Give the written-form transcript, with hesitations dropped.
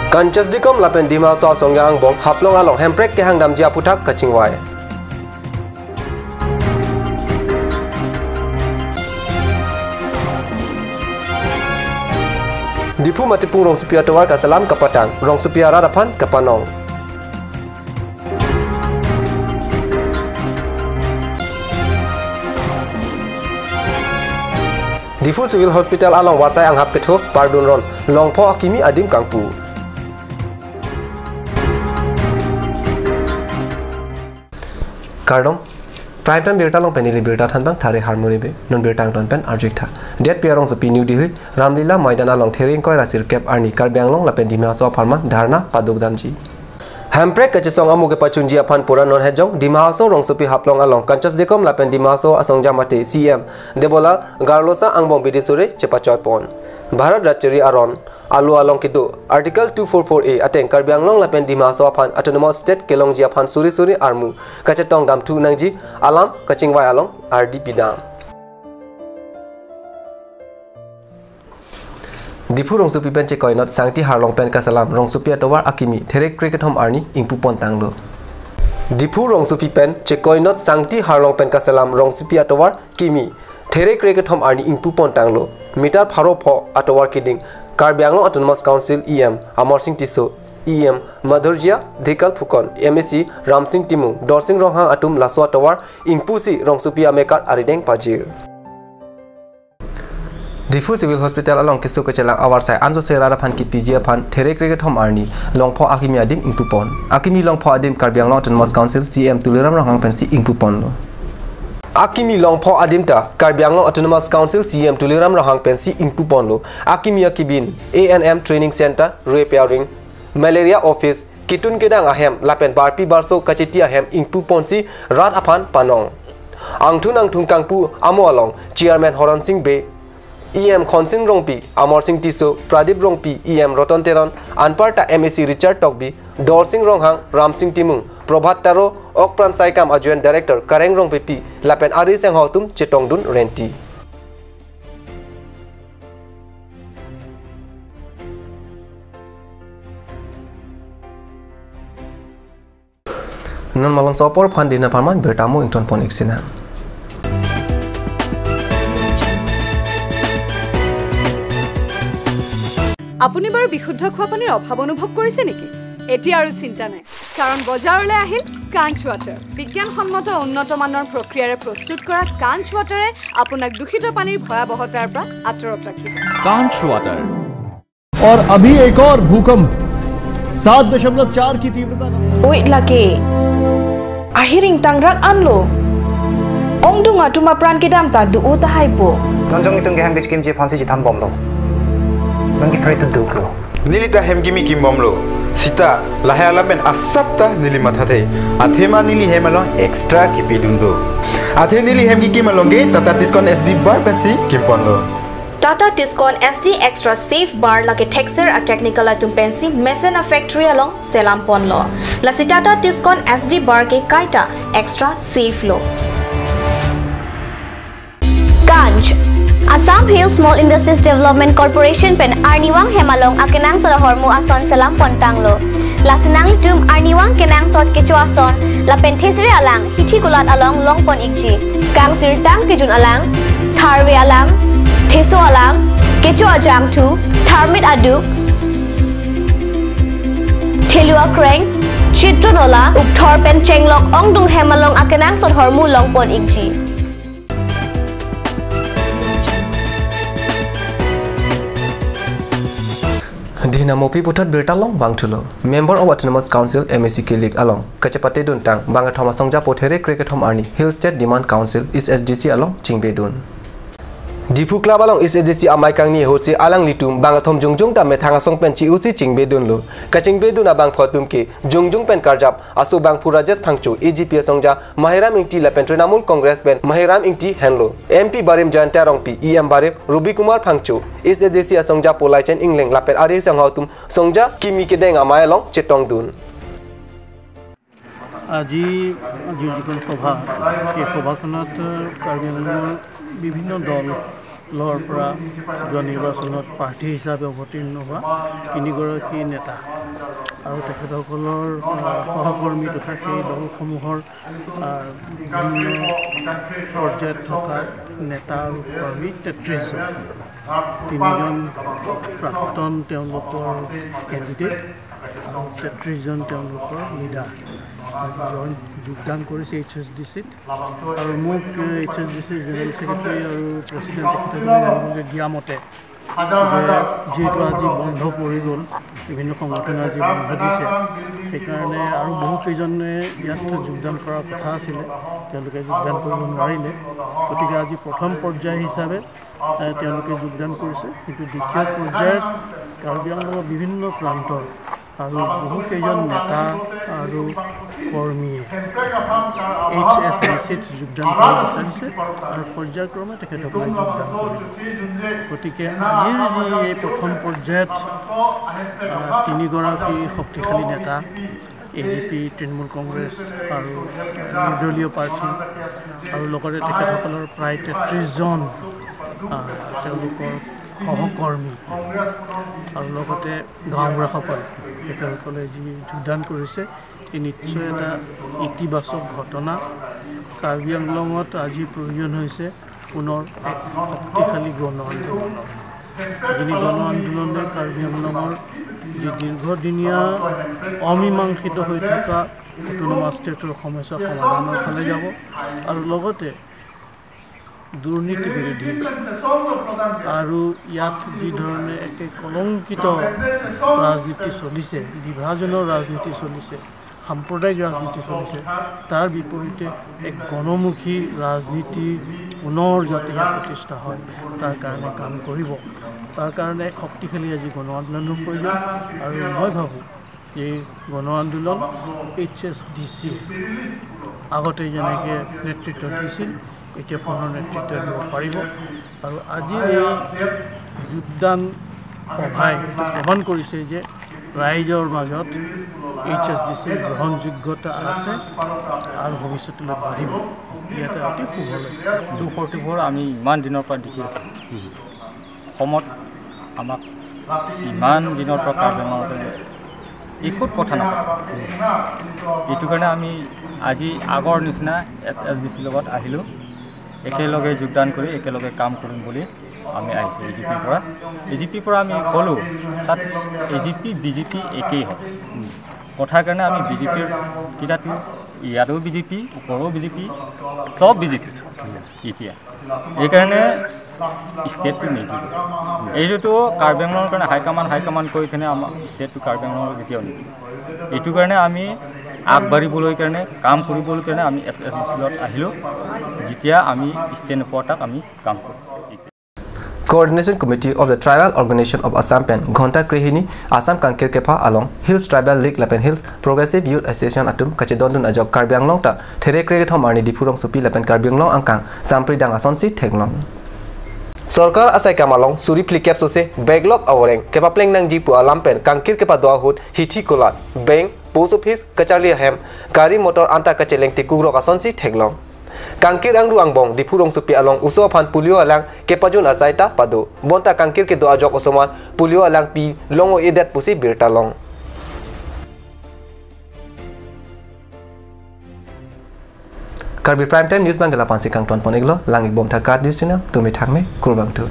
Kanchas dikom lapen dima so songya ang bom haplong along hemprek ke hangdam jia putak kachingwai. Dipu matipung rong supia tawar kasalam kapatang rong supia radapan kapanong. Difu Civil Hospital along Warsai anghap ketho pardun ron longpho akimi adim kangpu. Kardong prime time birta long penili birta thanbang thare harmony be non birtang ton pen arjik tha det pierong so New Delhi Ramlila Maidana long thering koi rasir cap arni Karbi long lapen dima so pharma dharna padugdamji Hamprek kachisong amu ke pachunji aphan pura non hejong dimaso rong supi haplong along kanchas dekom lapen dimaso asong jamate CM debola garlosa angbong bidisure chepachoy pon Bharat Rachari aron alu along kidu article 244A ateng Karbi long lapen dimaso aphan autonomous state kelong ji aphan suri armu kachetong dam thu nangji alam kachingwai along RDP dam Dipu rong supi pen chekoi not sangti harlong pen kasalam rong supi atowar akimi therek cricket hom arni ingpu pon tanglo Dipu rong supi pen chekoi not sangti harlong pen kasalam rong supi atowar kimi therek cricket hom arni ingpu pon tanglo meter pharo pho atowar kiding Karbi Anglong Autonomous Council EM Amor Singh Tiso EM Madhurjia Dhikal Phukon MSC Ram Singh Timu Dorsing Ronghang Atum Laso atowar ingpu si rong supi amekar arideng pajir Difu Civil Hospital along kisu kechelang awar sai anjo serara phan ki PG phan therek cricket hom arni longpho akimi adim ingpupon akimi longpho adim Karbi Anglong Autonomous Council CM tuliram ranghang pensi ingpupon lo Akimi longpho adim ta Karbi Anglong Autonomous Council CM tuliram ranghang pensi ingpupon lo akimi akibin ANM Training Center repairing malaria office kitun kedang ahem lapen barpi barso kacheti ahem ingpupon si rat aphan panong angthun kangpu amo along chairman Horan Singh Be EM Khonsing Rongpi, Amor Singh Tiso, Pradip Rongpi, EM Roton Teron, Anparta MSc Richard Tokbi, Dorsing Ronghang, Ram Singh Timung, Prabhat Taro, Okpran Saikam Adjoint Director, Kareng Rongpi, Lapen Ari Sang Hotum, Chetongdun Renti. Non malon sopor pandina parman bertamu ington pon iksina. আপুনি বাৰু বিশুদ্ধ খোৱা পানীৰ অভাৱ অনুভৱ কৰিছে নেকি এতিয়া আৰু চিন্তা নাই কাৰণ বজাৰলৈ আহিল কাঞ্চ ৱাটাৰ বিজ্ঞানসন্মত উন্নত মানৰ প্ৰক্ৰিয়াৰে প্ৰস্তুত কৰা কাঞ্চ ৱাটাৰে আপোনাক দূষিত পানীৰ ভয়াবহতাৰ পৰা আঁতৰত ৰাখিব कांच वाटर और अभी एक और भूकंप 7.4 की तीव्रता का ओइ लाके आहिरिंग तांग्राक आनलो ओंगदुंगा तुमा प्राण के दाम ता दुउ ता हाइपो नंजंग इतंग गेम बिच किम जे फांसी जिथाम बमलो नंगी फ्राई तो दुखलो नीलिता हेमगिमी किम बमलो सीता लाहालामेन असप्ता नीली माथाथे आथेमा नीली हेमलो एक्स्ट्रा किपि दुंदो आथे नीली हेमगी किमलोंगे Tata discount SD bar Pence किमपनलो Tata Tiscon SD Extra Safe Bar lake texture a technical atum pensi Mesena Factory along Selam Pon lo. Lasi Tata Tiscon SD Bar ke kaita extra safe lo. Ganj Assam Hill Small Industries Development Corporation pen Arniwang Hemalong akenang sa hormu ason Selam Pontang lo. Lasinang tum Arniwang kenang sot kecho ason la penthesri alang hithi kulat along longpon ikji. Kang sirtang kijun alang tharwe alang Teso alang, kecho ajam tu, tharmit aduk, telua kreng, chitronola, ukthor pen chenglok ongdung hemalong akenang sot hormu longpon ikji. Dinamopi putat berta long bangtulo. Member of Autonomous Council MSc Kilik along. Kacepate duntang banga thomasongja pothere cricket home arni. Hill State Demand Council is SDC along Chingbedun. Dipu Club along SDC amai kangni hosi alang litum bangathom jungjung ta methanga song pen chi usi Chingbedun lo. Kachingbedun abang photum ke jungjung pen karjap asu bang purajes phangchu AGP songja Mahiram Ingti la Trinamool Congress pen Mahiram Ingti henlo. MP Barim Janta Rongpi EM Barim Ruby Kumar phangchu SDC songja polaichen England la pen ari sang hautum songja kimi ke deng amai along Chetongdun. আজি যিখন সভা এই সভাখনত কাৰ্বি আংলঙৰ বিভিন্ন দলৰ পৰা যোৱা নিৰ্বাচনত প্ৰাৰ্থী হিচাপে অৱতীৰ্ণ হোৱা 3গৰাকী নেতা আৰু তেখেতসকলৰ সহকৰ্মী তথা সেই দলসমূহৰ বিভিন্ন পৰ্যায়ত থকা নেতা আৰু কৰ্মী 33 জন 3জন প্ৰাক্তন তেওঁলোকৰ কেণ্ডিডেট আৰু 33 জন তেওঁলোকৰ লিডাৰ যোগদান কৰিছে HSDCত আৰু মোক HSDC জেনেৰেল ছেক্ৰেটাৰী আৰু প্ৰেছিডেণ্ট তেখেতসকলে দিয়া মতে যিহেতু আজি বন্ধ পৰি গ'ল বিভিন্ন সংগঠনে আজি বন্ধ দিছে সেইকাৰণে আৰু বহুকেইজনে ইয়াত যোগদান কৰাৰ কথা আছিলে তেওঁলোকে যোগদান কৰিব নোৱাৰিলে গতিকে আজি প্ৰথম পৰ্যায় হিচাপে তেওঁলোকে যোগদান কৰিছে কিন্তু দ্বিতীয় পৰ্যায়ত কাৰ্বি আংলঙৰ বিভিন্ন প্ৰান্তৰ আৰু বহুকেইজন নেতা আৰু কৰ্মীয়ে HSDCত যোগদান কৰিব বিচাৰিছে আৰু পৰ্যায়ক্ৰমে তেখেতসকলে যোগদান কৰিব গতিকে আজিৰ যি এই প্ৰথম পৰ্যায়ত 3গৰাকী শক্তিশালী নেতা AGP তৃণমূল কংগ্ৰেছ আৰু নিৰ্দলীয় প্ৰাৰ্থী আৰু লগতে তেখেতসকলৰ প্ৰায় 33 জন তেওঁলোকৰ সহকৰ্মী আৰু লগতে গাঁওবুঢ়াসকল তেখেতসকলে যি যোগদান কৰিছে ই নিশ্চয় এটা ইতিবাচক ঘটনা কাৰ্বি আংলঙত আজি প্ৰয়োজন হৈছে পুনৰ এক শক্তিশালী গণ আন্দোলন যিনি গণ আন্দোলনে কাৰ্বি আংলঙৰ যি দীৰ্ঘদিনীয়া অমীমাংসিত হৈ থকা অটোনমাছ ষ্টেটৰ সমস্যা সমাধানৰ ফালে যাব আৰু লগতে দুৰ্নীতি বিৰোধী আৰু ইয়াত যি ধৰণে একে কলংকিত ৰাজনীতি চলিছে বিভাজনৰ ৰাজনীতি চলিছে সাম্প্ৰদায়িক ৰাজনীতি চলিছে তাৰ বিপৰীতে এক গণমুখী ৰাজনীতি পুনৰ যাতে প্ৰতিষ্ঠা হয় তাৰ কাৰণে কাম কৰিব তাৰ কাৰণে এক শক্তিশালী আজি গণ আন্দোলনৰ প্ৰয়োজন আৰু মই ভাবোঁ এই গণ আন্দোলন HSDC আগতে যেনেকৈ নেতৃত্ব দিছিল এতিয়া পুনৰ নেতৃত্ব দিব পাৰিব আৰু আজিৰ এই যোগদান সভাই প্ৰমাণ কৰিছে যে ৰাইজৰ মাজত HSDC গ্ৰহণযোগ্যতা আছে আৰু ভৱিষ্যতলৈ বাঢ়িব ইয়াতে অতি শুভ লাগে 244 আমি ইমান দিনৰ পৰা দেখি আছোঁ অসমত আমাক ইমান দিনৰ পৰা কাৰ্বি একো কথা নাপায় এইটো কাৰণে আমি আজি আগৰ নিচিনা HSDC লগত আহিলোঁ একেলগে যোগদান কৰি একেলগে কাম কৰিম বুলি আমি আহিছোঁ AGPৰ পৰা আমি ক'লোঁ তাত AGP BJP একেই হয় কথাৰ কাৰণে আমি BJPৰ কিতাটো ইয়াতো BJP ওপৰো BJP চব BJP এতিয়া এইকাৰণে ষ্টেটটো নিদিব এইটোতো কাৰ্বি আংলঙৰ কাৰণে হাইকমাণ্ড কৰি কিনে আমাৰ ষ্টেটটো কাৰ্বি আংলঙৰ কেতিয়াও নিদিব এইটো কাৰণে আমি আগবাঢ়িবলৈ কাৰণে কাম কৰিবলৈ কাৰণে আমি HSDCত আহিলোঁ যেতিয়া আমি ষ্টেট নোপোৱা তাক আমি কাম কৰোঁ Coordination Committee of the Tribal Organization of Assam Pen Ghonta Krihini Assam Kankir Kepa along Hills Tribal League Lapen Hills Progressive Youth Association Atum Kachedondun Ajok Karbi Anglong ta There Kriget Hom Arni Dipurong Supi Lapen Karbi Anglong Angkang Sampri Dang Asonsi Theglong Sarkar asai kamalong suri plikap sose backlog awreng kepa pleng nang jipu alampen Kankir Kepa doa hut hithi kolat bank post office kachali hem gari motor anta kacheleng tikugro asonsi Theglong Kankir angru angbong dipurong supi along uso phan pulio alang kepajun asaita pado bonta kankir ke doa jok osoman pulio alang pi longo edet pusi birtalong Karbi Prime Time News Bangala pansi kang ton poneglo langik bom thakat news channel tumi thangme kurbang tu